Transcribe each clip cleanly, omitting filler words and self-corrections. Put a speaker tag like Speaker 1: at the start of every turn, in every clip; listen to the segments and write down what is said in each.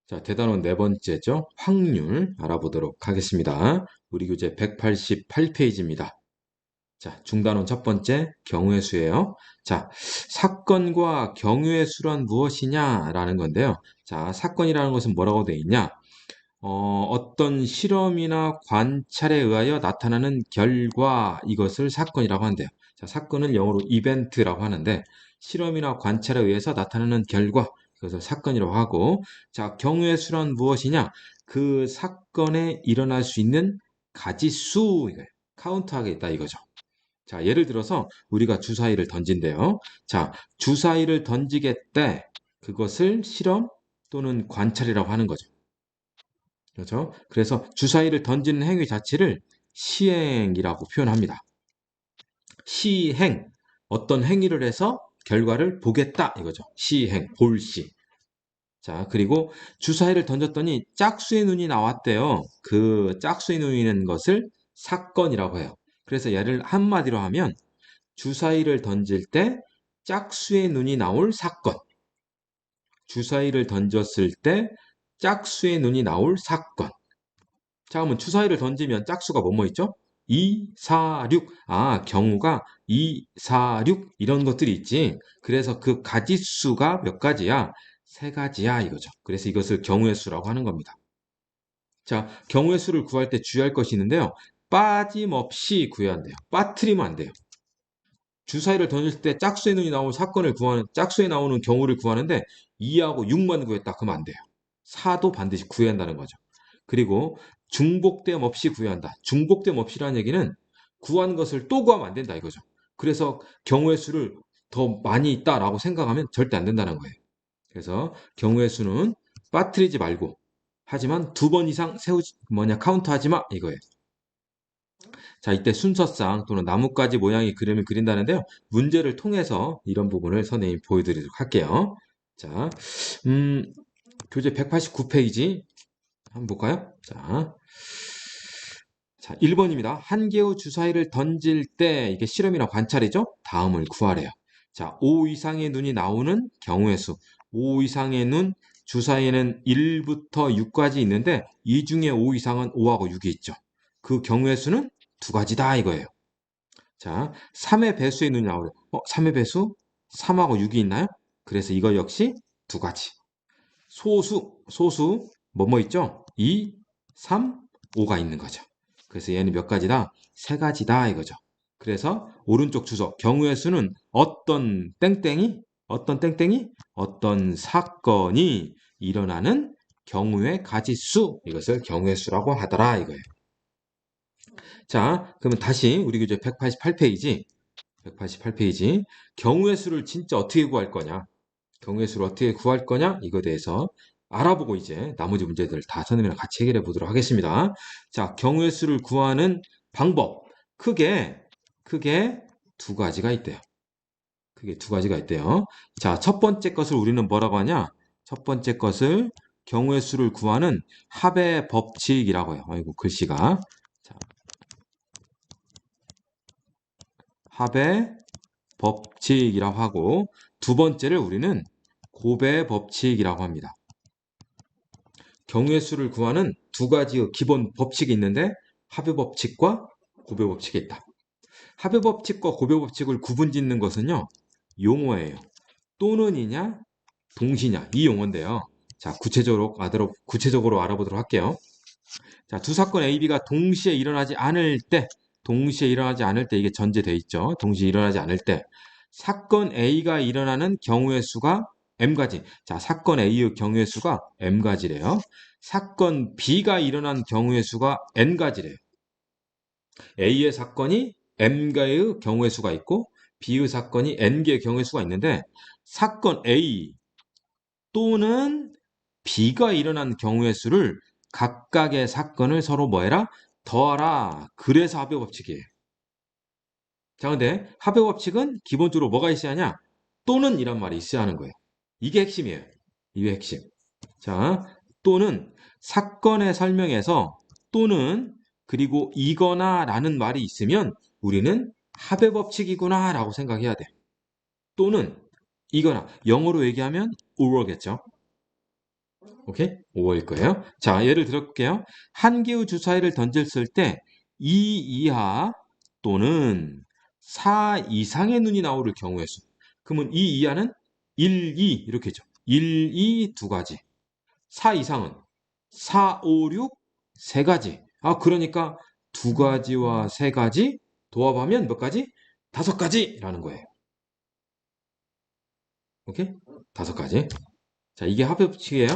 Speaker 1: 자, 대단원 네 번째죠. 확률 알아보도록 하겠습니다. 우리 교재 188페이지입니다. 자, 중단원 첫 번째 경우의 수예요. 자, 사건과 경우의 수란 무엇이냐라는 건데요. 자, 사건이라는 것은 뭐라고 되어 있냐? 어떤 실험이나 관찰에 의하여 나타나는 결과, 이것을 사건이라고 한대요. 자, 사건은 영어로 이벤트라고 하는데, 실험이나 관찰에 의해서 나타나는 결과, 이것을 사건이라고 하고, 자, 경우의 수란 무엇이냐? 그 사건에 일어날 수 있는 가지수, 이거예요. 카운트하게 있다 이거죠. 자, 예를 들어서 우리가 주사위를 던진대요. 자, 주사위를 던지겠대. 그것을 실험 또는 관찰이라고 하는 거죠. 그렇죠? 그래서 주사위를 던지는 행위 자체를 시행이라고 표현합니다. 시행, 어떤 행위를 해서 결과를 보겠다 이거죠. 시행, 볼시. 자, 그리고 주사위를 던졌더니 짝수의 눈이 나왔대요. 그 짝수의 눈이 있는 것을 사건이라고 해요. 그래서 얘를 한마디로 하면 주사위를 던질 때 짝수의 눈이 나올 사건. 주사위를 던졌을 때 짝수의 눈이 나올 사건. 자, 그러면 주사위를 던지면 짝수가 뭐뭐 있죠? 2, 4, 6. 아, 경우가 2, 4, 6 이런 것들이 있지. 그래서 그 가지수가 몇 가지야? 세 가지야 이거죠. 그래서 이것을 경우의 수라고 하는 겁니다. 자, 경우의 수를 구할 때 주의할 것이 있는데요. 빠짐없이 구해야 한대요. 빠뜨리면 안 돼요. 주사위를 던질 때 짝수의 눈이 나오는 사건을 구하는, 짝수에 나오는 경우를 구하는데 2하고 6만 구했다. 그러면 안 돼요. 4도 반드시 구해야 한다는 거죠. 그리고 중복됨 없이 구해야 한다. 중복됨 없이라는 얘기는 구한 것을 또 구하면 안 된다 이거죠. 그래서 경우의 수를 더 많이 있다라고 생각하면 절대 안 된다는 거예요. 그래서 경우의 수는 빠뜨리지 말고 하지만 두 번 이상 카운트하지 마 이거예요. 자, 이때 순서상 또는 나뭇가지 모양의 그림을 그린다는데요. 문제를 통해서 이런 부분을 선생님이 보여드리도록 할게요. 자, 음, 교재 189페이지 한번 볼까요? 자, 1번입니다. 한 개의 주사위를 던질 때 이게 실험이나 관찰이죠? 다음을 구하래요. 자, 5 이상의 눈이 나오는 경우의 수. 5 이상의 눈, 주사위에는 1부터 6까지 있는데 이 중에 5 이상은 5하고 6이 있죠. 그 경우의 수는 두 가지다 이거예요. 자, 3의 배수의 눈이 나오래요. 3의 배수? 3하고 6이 있나요? 그래서 이거 역시 두 가지. 소수, 뭐뭐 있죠? 2, 3, 5가 있는 거죠. 그래서 얘는 몇 가지다? 세 가지다 이거죠. 그래서 오른쪽 주석, 경우의 수는 어떤 사건이 일어나는 경우의 가지수, 이것을 경우의 수라고 하더라 이거예요. 자, 그러면 다시 우리 교재 188페이지. 경우의 수를 진짜 어떻게 구할 거냐? 경우의 수를 어떻게 구할 거냐? 이거에 대해서 알아보고 이제 나머지 문제들 다 선생님이랑 같이 해결해 보도록 하겠습니다. 자, 경우의 수를 구하는 방법. 크게 두 가지가 있대요. 크게 두 가지가 있대요. 자, 첫 번째 것을 우리는 뭐라고 하냐? 첫 번째 것을 경우의 수를 구하는 합의 법칙이라고 해요. 아이고, 글씨가. 자, 합의 법칙이라고 하고 두 번째를 우리는 곱의 법칙이라고 합니다. 경우의 수를 구하는 두 가지의 기본 법칙이 있는데 합의 법칙과 곱의 법칙이 있다. 합의 법칙과 곱의 법칙을 구분짓는 것은요. 용어예요. 또는이냐 동시냐 이 용어인데요. 자, 구체적으로 알아보도록 할게요. 자, 두 사건 A, B가 동시에 일어나지 않을 때 이게 전제돼 있죠. 동시에 일어나지 않을 때 사건 A가 일어나는 경우의 수가 M가지. 자, 사건 A의 경우의 수가 M가지래요. 사건 B가 일어난 경우의 수가 N가지래요. A의 사건이 M개의 경우의 수가 있고 B의 사건이 N개의 경우의 수가 있는데 사건 A 또는 B가 일어난 경우의 수를 각각의 사건을 서로 뭐해라? 더하라. 그래서 합의 법칙이에요. 자, 근데 합의 법칙은 기본적으로 뭐가 있어야 하냐? 또는 이란 말이 있어야 하는 거예요. 이게 핵심이에요. 이게 핵심. 자, 또는 사건의 설명에서 또는 그리고 이거나 라는 말이 있으면 우리는 합의 법칙이구나 라고 생각해야 돼. 또는 이거나 영어로 얘기하면 or겠죠. 오케이? 5일 거예요. 자, 예를 들어볼게요. 한 개의 주사위를 던졌을 때 2 이하 또는 4 이상의 눈이 나올 경우의 수. 그러면 2 이하는 1, 2 이렇게죠. 1, 2 두 가지. 4 이상은 4, 5, 6 세 가지. 아, 그러니까 두 가지와 세 가지 도합하면 몇 가지? 다섯 가지라는 거예요. 오케이? 다섯 가지. 자, 이게 합법칙이에요.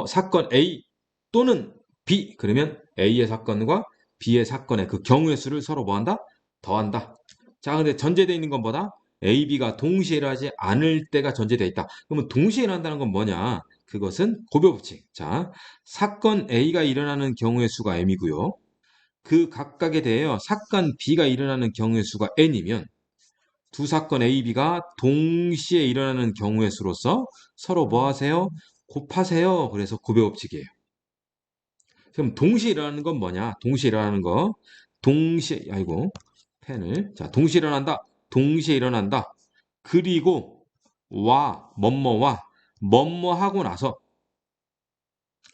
Speaker 1: 사건 A 또는 B. 그러면 A의 사건과 B의 사건의 그 경우의 수를 서로 뭐한다? 더한다. 자, 근데 전제되어 있는 것보다 A, B가 동시에 일어나지 않을 때가 전제되어 있다. 그러면 동시에 일어난다는 건 뭐냐? 그것은 고벼법칙. 자, 사건 A가 일어나는 경우의 수가 M이고요. 그 각각에 대하여 사건 B가 일어나는 경우의 수가 N이면 두 사건 A, B가 동시에 일어나는 경우의 수로서 서로 뭐 하세요? 곱하세요. 그래서 곱배법칙이에요. 그럼 동시에 일어나는 건 뭐냐? 동시에 일어나는 거. 동시에, 아이고, 펜을. 자, 동시에 일어난다. 동시에 일어난다. 그리고 뭐뭐 하고 나서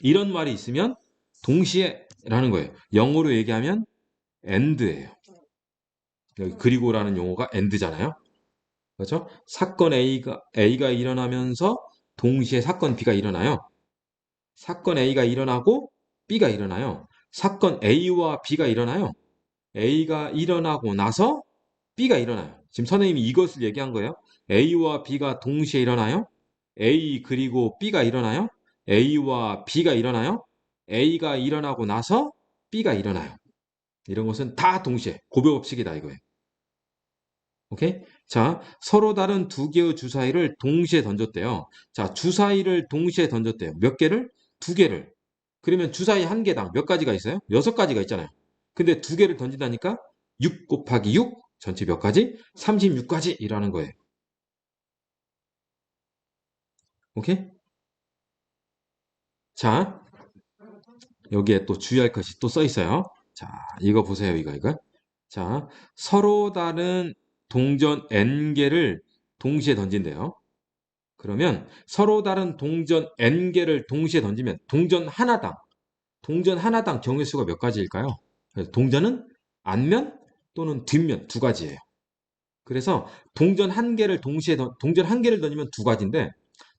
Speaker 1: 이런 말이 있으면 동시에 라는 거예요. 영어로 얘기하면 and예요. 여기 그리고라는 용어가 and잖아요. 그렇죠? 사건 A가 일어나면서 동시에 사건 B가 일어나요. 사건 A가 일어나고 B가 일어나요. 사건 A와 B가 일어나요. A가 일어나고 나서 B가 일어나요. 지금 선생님이 이것을 얘기한 거예요. A와 B가 동시에 일어나요. A 그리고 B가 일어나요. A와 B가 일어나요. A가 일어나고 나서 B가 일어나요. 이런 것은 다 동시에 고배법칙이다 이거예요. 오케이? 자, 서로 다른 두 개의 주사위를 동시에 던졌대요. 자, 주사위를 동시에 던졌대요. 몇 개를? 두 개를. 그러면 주사위 한 개당 몇 가지가 있어요? 여섯 가지가 있잖아요. 근데 두 개를 던진다니까 6 곱하기 6 전체 몇 가지? 36가지이라는 거예요. 오케이? 자, 여기에 또 주의할 것이 또 써 있어요. 자, 이거 보세요. 이거. 자, 서로 다른 동전 n개를 동시에 던진대요. 그러면 서로 다른 동전 n개를 동시에 던지면 동전 하나당 경우의 수가 몇 가지일까요? 동전은 앞면 또는 뒷면 두 가지예요. 그래서 동전 한 개를 던지면 두 가지인데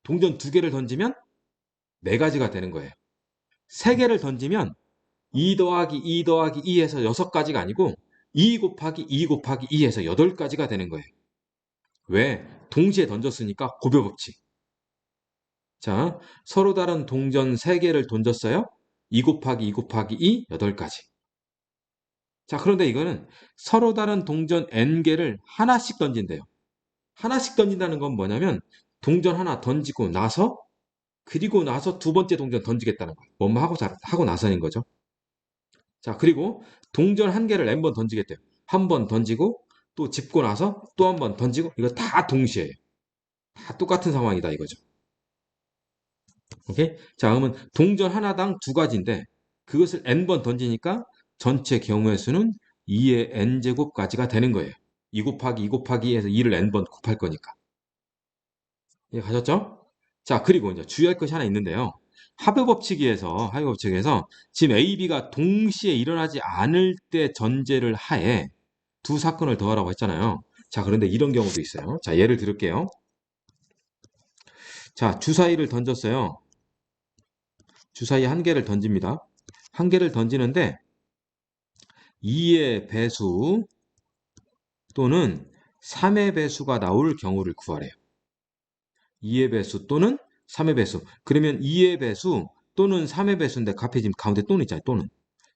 Speaker 1: 동전 두 개를 던지면 네 가지가 되는 거예요. 세 개를 던지면 2 더하기 2 더하기 2에서 여섯 가지가 아니고 2 곱하기 2 곱하기 2에서 여덟 가지가 되는 거예요. 왜? 동시에 던졌으니까 고벼법칙. 자, 서로 다른 동전 3개를 던졌어요. 2 곱하기 2 곱하기 2, 8가지. 자, 그런데 이거는 서로 다른 동전 n개를 하나씩 던진대요. 하나씩 던진다는 건 뭐냐면 동전 하나 던지고 나서 그리고 나서 두 번째 동전 던지겠다는 거예요. 뭐뭐 하고 나서인 거죠. 자, 그리고 동전 한 개를 n번 던지겠대요. 한 번 던지고 또 짚고 나서 또 한 번 던지고 이거 다 동시에 다 똑같은 상황이다 이거죠. 오케이? 자, 그러면 동전 하나당 두 가지인데 그것을 n번 던지니까 전체 경우의 수는 2의 n제곱까지가 되는 거예요. 2 곱하기 2 곱하기 2에서 2를 n번 곱할 거니까. 예, 가셨죠? 자, 그리고 이제 주의할 것이 하나 있는데요. 합의법칙에서 지금 A, B가 동시에 일어나지 않을 때 전제를 하에 두 사건을 더하라고 했잖아요. 자, 그런데 이런 경우도 있어요. 자, 예를 들을게요. 자, 주사위를 던졌어요. 주사위 한 개를 던집니다. 한 개를 던지는데 2의 배수 또는 3의 배수가 나올 경우를 구하래요. 2의 배수 또는 3의 배수. 그러면 2의 배수 또는 3의 배수인데 앞에 지금 가운데 또는 있잖아요. 또는.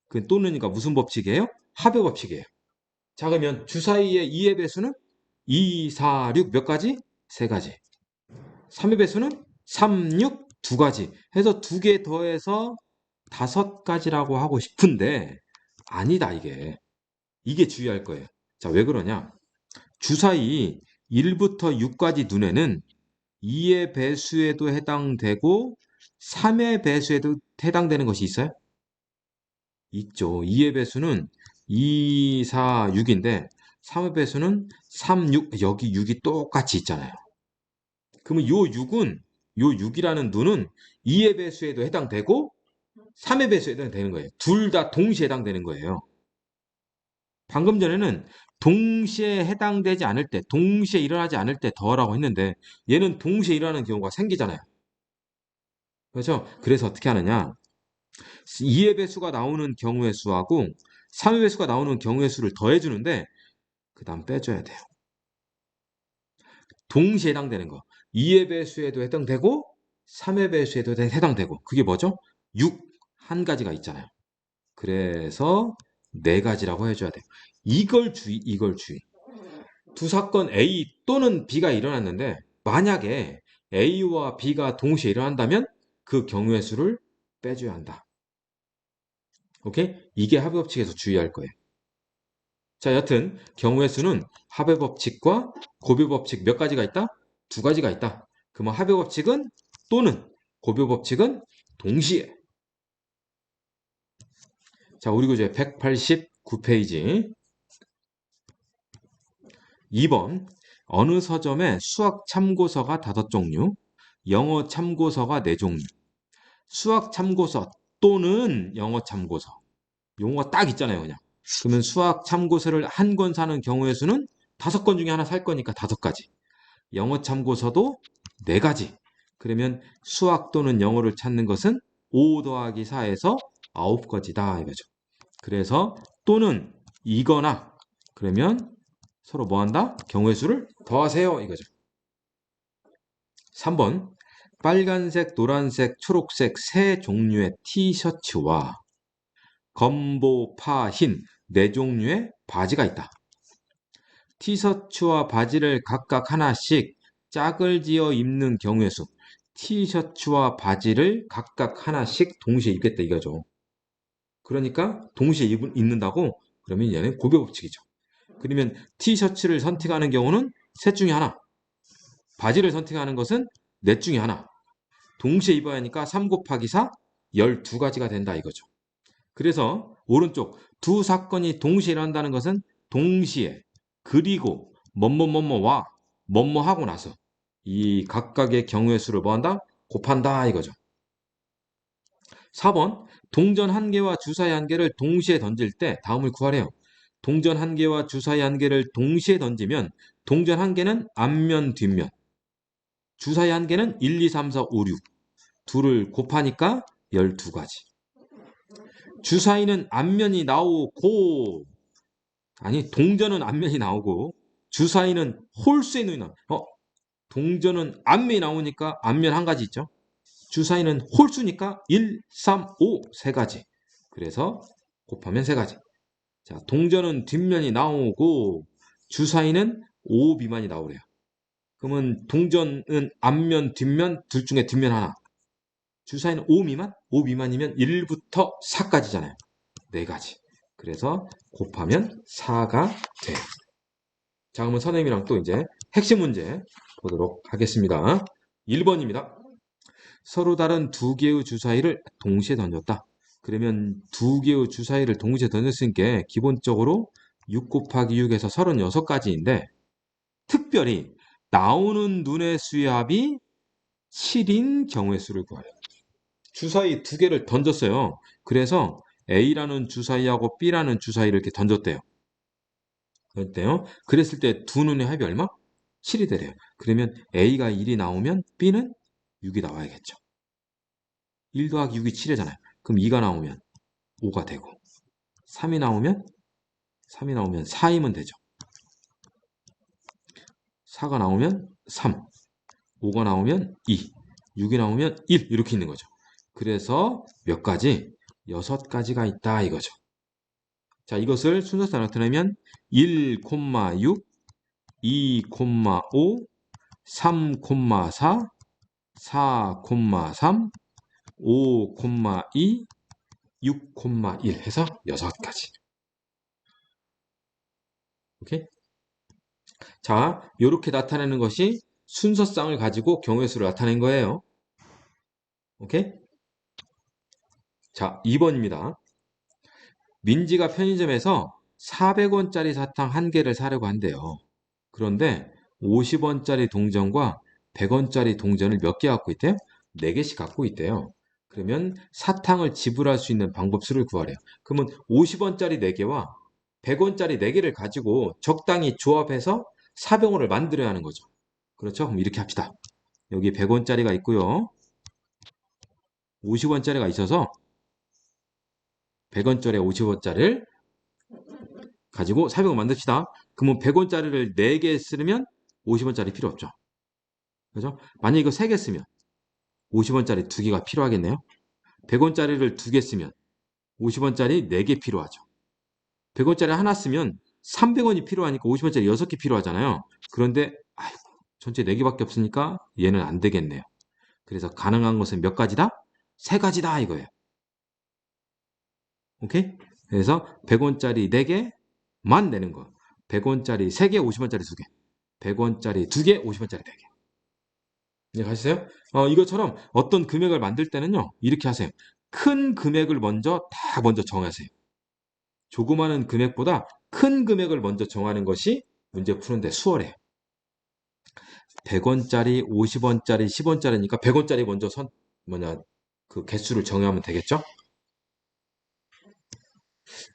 Speaker 1: 그 또는이니까 무슨 법칙이에요? 합의 법칙이에요. 자, 그러면 주사위의 2의 배수는 2, 4, 6 몇 가지? 세 가지. 3의 배수는 3, 6 두 가지. 해서 두 개 더해서 다섯 가지라고 하고 싶은데 아니다 이게. 이게 주의할 거예요. 자, 왜 그러냐? 주사위 1부터 6까지 눈에는 2의 배수에도 해당되고 3의 배수에도 해당되는 것이 있어요? 있죠. 2의 배수는 2, 4, 6인데 3의 배수는 3, 6, 여기 6이 똑같이 있잖아요. 그러면 요 6은 요 6이라는 누는 2의 배수에도 해당되고 3의 배수에도 해당되는 거예요. 둘 다 동시에 해당되는 거예요. 방금 전에는 동시에 해당되지 않을 때, 동시에 일어나지 않을 때 더하라고 했는데 얘는 동시에 일어나는 경우가 생기잖아요. 그렇죠? 그래서 어떻게 하느냐? 2의 배수가 나오는 경우의 수하고 3의 배수가 나오는 경우의 수를 더해주는데 그 다음 빼줘야 돼요. 동시에 해당되는 거. 2의 배수에도 해당되고 3의 배수에도 해당되고 그게 뭐죠? 6 한 가지가 있잖아요. 그래서 네 가지라고 해줘야 돼요. 이걸 주의, 이걸 주의. 두 사건 A 또는 B가 일어났는데 만약에 A와 B가 동시에 일어난다면 그 경우의 수를 빼줘야 한다. 오케이? 이게 합의 법칙에서 주의할 거예요. 자, 여튼 경우의 수는 합의 법칙과 고비 법칙 몇 가지가 있다? 두 가지가 있다. 그러면 합의 법칙은 또는 고비 법칙은 동시에. 자, 우리 교재 189페이지 2번 어느 서점에 수학 참고서가 5종류, 영어 참고서가 4종류. 수학 참고서 또는 영어 참고서. 용어가 딱 있잖아요, 그냥. 그러면 수학 참고서를 한 권 사는 경우의 수는 5권 중에 하나 살 거니까 5가지. 영어 참고서도 4가지. 그러면 수학 또는 영어를 찾는 것은 5 더하기 4에서 9가지다 이거죠. 그래서 또는 이거나 그러면 서로 뭐 한다? 경우의 수를 더하세요 이거죠. 3번 빨간색, 노란색, 초록색 세 종류의 티셔츠와 검보, 파, 흰 네 종류의 바지가 있다. 티셔츠와 바지를 각각 하나씩 짝을 지어 입는 경우의 수. 티셔츠와 바지를 각각 하나씩 동시에 입겠다 이거죠. 그러니까 동시에 입는다고 그러면 얘는 고배 법칙이죠. 그러면 티셔츠를 선택하는 경우는 셋 중에 하나. 바지를 선택하는 것은 넷 중에 하나. 동시에 입어야 하니까 3 곱하기 4, 12가지가 된다 이거죠. 그래서 오른쪽 두 사건이 동시에 일어난다는 것은 동시에 그리고 뭐뭐뭐뭐와 뭐뭐 하고 나서 이 각각의 경우의 수를 뭐한다? 곱한다 이거죠. 4번 동전 한 개와 주사위 한 개를 동시에 던질 때 다음을 구하래요. 동전 한 개와 주사위 한 개를 동시에 던지면 동전 한 개는 앞면 뒷면 주사위 한 개는 1, 2, 3, 4, 5, 6 둘을 곱하니까 12가지. 주사위는 앞면이 나오고 아니 동전은 앞면이 나오고 주사위는 홀수의 눈이 나와. 동전은 앞면이 나오니까 앞면 한 가지 있죠. 주사위는 홀수니까 1, 3, 5 세 가지. 그래서 곱하면 세 가지. 자, 동전은 뒷면이 나오고 주사위는 5 미만이 나오래요. 그러면 동전은 앞면, 뒷면 둘 중에 뒷면 하나. 주사위는 5 미만? 5 미만이면 1부터 4까지잖아요. 네 가지. 그래서 곱하면 4가 돼요. 자, 그러면 선생님이랑 또 이제 핵심 문제 보도록 하겠습니다. 1번입니다. 서로 다른 두 개의 주사위를 동시에 던졌다. 그러면 두 개의 주사위를 동시에 던졌으니까 기본적으로 6 곱하기 6에서 36가지인데 특별히 나오는 눈의 수의 합이 7인 경우의 수를 구하래요. 주사위 두 개를 던졌어요. 그래서 A라는 주사위하고 B라는 주사위를 이렇게 던졌대요. 그랬대요. 그랬을 때 두 눈의 합이 얼마? 7이 되래요. 그러면 A가 1이 나오면 B는 6이 나와야겠죠. 1 더하기 6이 7이잖아요. 그럼 2가 나오면 5가 되고 3이 나오면 4이면 되죠. 4가 나오면 3, 5가 나오면 2, 6이 나오면 1 이렇게 있는 거죠. 그래서 몇 가지? 6가지가 있다 이거죠. 자, 이것을 순서대로 나타내면 1, 6, 2, 5, 3, 4, 4, 3, 5, 2, 6, 1 해서 6가지. 오케이? 자, 이렇게 나타내는 것이 순서쌍을 가지고 경우의 수를 나타낸 거예요. 오케이? 자, 2번입니다. 민지가 편의점에서 400원짜리 사탕 한 개를 사려고 한대요. 그런데 50원짜리 동전과 100원짜리 동전을 몇 개 갖고 있대요? 4개씩 갖고 있대요. 그러면 사탕을 지불할 수 있는 방법 수를 구하래요. 그러면 50원짜리 4개와 100원짜리 4개를 가지고 적당히 조합해서 사병원을 만들어야 하는 거죠. 그렇죠? 그럼 이렇게 합시다. 여기 100원짜리가 있고요. 50원짜리가 있어서 100원짜리 50원짜리를 가지고 사병을 만듭시다. 그러면 100원짜리를 4개 쓰면 50원짜리 필요 없죠. 그죠? 만약 이거 3개 쓰면 50원짜리 2개가 필요하겠네요. 100원짜리를 2개 쓰면 50원짜리 4개 필요하죠. 100원짜리 하나 쓰면 300원이 필요하니까 50원짜리 6개 필요하잖아요. 그런데 아이고, 전체 4개밖에 없으니까 얘는 안 되겠네요. 그래서 가능한 것은 몇 가지다? 3가지다 이거예요. 오케이? 그래서 100원짜리 4개만 내는 거. 100원짜리 3개, 50원짜리 2개. 100원짜리 2개, 50원짜리 4개. 네, 가시세요? 이것처럼 어떤 금액을 만들 때는요, 이렇게 하세요. 큰 금액을 먼저 정하세요. 조그마한 금액보다 큰 금액을 먼저 정하는 것이 문제 푸는데 수월해요. 100원짜리, 50원짜리, 10원짜리니까 100원짜리 먼저 그 개수를 정하면 되겠죠?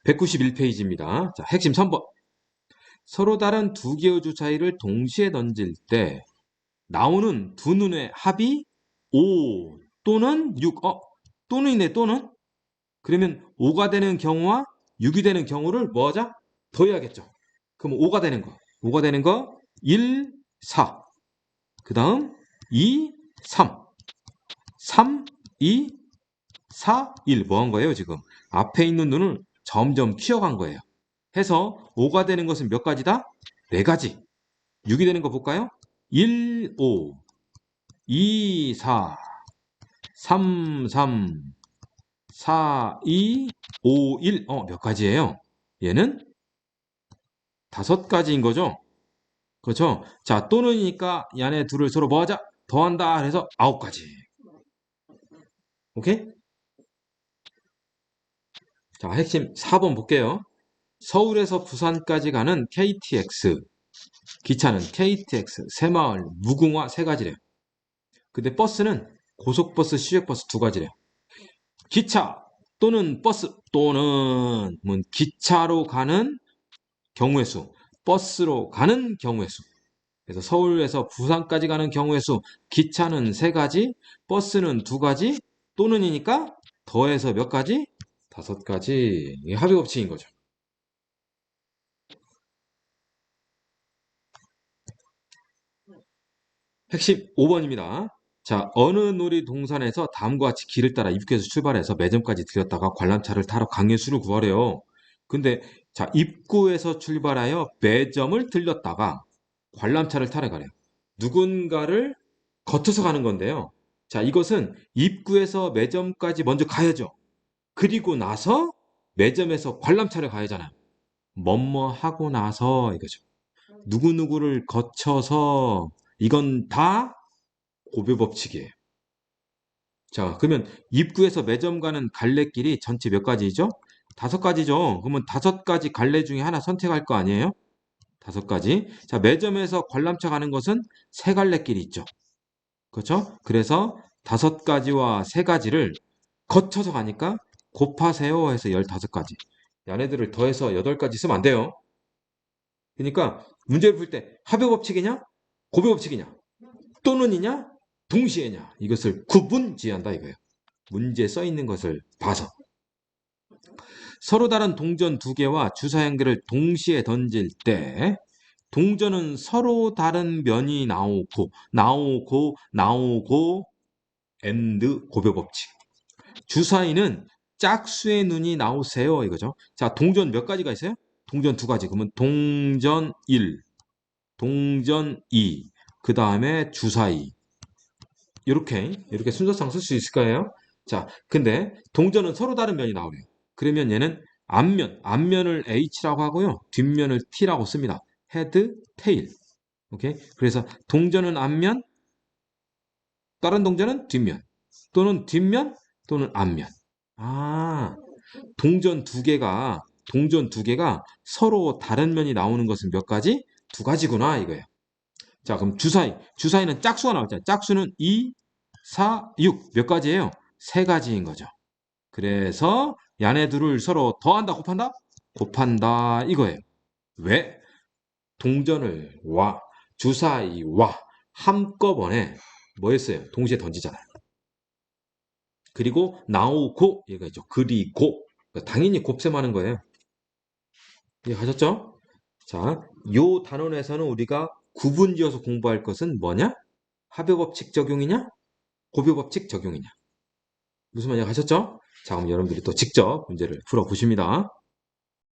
Speaker 1: 191페이지입니다. 자, 핵심 3번. 서로 다른 두 개의 주사위를 동시에 던질 때 나오는 두 눈의 합이 5 또는 6. 또는 이네, 또는? 그러면 5가 되는 경우와 6이 되는 경우를 뭐 하자? 더해야겠죠. 그럼 5가 되는 거. 5가 되는 거 1, 4. 그 다음 2, 3. 3, 2, 4, 1. 뭐 한 거예요, 지금? 앞에 있는 눈을 점점 키워간 거예요. 해서 5가 되는 것은 몇 가지다? 4가지. 6이 되는 거 볼까요? 1, 5, 2, 4, 3, 3, 4, 2, 5, 1. 몇 가지예요? 얘는 5가지인 거죠? 그렇죠? 자, 또는이니까 이 안에 둘을 서로 뭐 하자? 더한다. 그래서 9가지. 오케이? 자, 핵심 4번 볼게요. 서울에서 부산까지 가는 KTX. 기차는 KTX, 새마을, 무궁화 3가지래요. 근데 버스는 고속버스, 시외버스 2가지래요. 기차 또는 버스 또는 기차로 가는 경우의 수, 버스로 가는 경우의 수. 그래서 서울에서 부산까지 가는 경우의 수, 기차는 3가지, 버스는 2가지, 또는이니까 더해서 몇 가지? 5가지. 이게 합의 법칙인 거죠. 핵심 5번입니다. 자, 어느 놀이동산에서 다음과 같이 길을 따라 입구에서 출발해서 매점까지 들렸다가 관람차를 타러 강의 수를 구하래요. 근데 자, 입구에서 출발하여 매점을 들렸다가 관람차를 타러 가래요. 누군가를 거쳐서 가는 건데요. 자, 이것은 입구에서 매점까지 먼저 가야죠. 그리고 나서 매점에서 관람차를 가야 하잖아요. 뭐뭐 하고 나서 이거죠. 누구누구를 거쳐서 이건 다 고배 법칙이에요. 자, 그러면 입구에서 매점 가는 갈래길이 전체 몇 가지죠? 5가지죠. 그러면 5가지 갈래 중에 하나 선택할 거 아니에요? 5가지. 자, 매점에서 관람차 가는 것은 3갈래길이 있죠. 그렇죠? 그래서 5가지와 3가지를 거쳐서 가니까 곱하세요 해서 15가지. 얘네들을 더해서 8가지 쓰면 안 돼요. 그러니까 문제를 풀 때 합의 법칙이냐? 고배 법칙이냐? 또는이냐? 동시에냐? 이것을 구분지한다 이거예요. 문제에 써 있는 것을 봐서. 서로 다른 동전 2개와 주사 연결을 동시에 던질 때 동전은 서로 다른 면이 나오고 엔드 고배 법칙. 주사위는 짝수의 눈이 나오세요 이거죠. 자, 동전 몇 가지가 있어요? 동전 2가지. 그러면 동전 1, 동전 2, 그 다음에 주사위. 이렇게 순서상 쓸 수 있을 거예요. 자, 근데 동전은 서로 다른 면이 나오래요. 그러면 얘는 앞면을 H라고 하고요. 뒷면을 T라고 씁니다. 헤드, 테일. 오케이? 그래서 동전은 앞면, 다른 동전은 뒷면. 또는 뒷면, 또는 앞면. 아, 동전 두 개가 서로 다른 면이 나오는 것은 몇 가지? 2가지구나, 이거예요. 자, 그럼 주사위. 주사위는 짝수가 나왔잖아요. 짝수는 2, 4, 6. 몇 가지예요? 세 가지인 거죠. 그래서 얘네들을 서로 더한다, 곱한다? 곱한다 이거예요. 왜? 동전을 와, 주사위와 한꺼번에 뭐 했어요? 동시에 던지잖아요. 그리고 나오고 얘가 있죠. 그리고 당연히 곱셈하는 거예요. 이해하셨죠? 자, 요 단원에서는 우리가 구분지어서 공부할 것은 뭐냐? 합의법칙 적용이냐? 곱유법칙 적용이냐? 무슨 말인지 아셨죠? 자, 그럼 여러분들이 또 직접 문제를 풀어보십니다.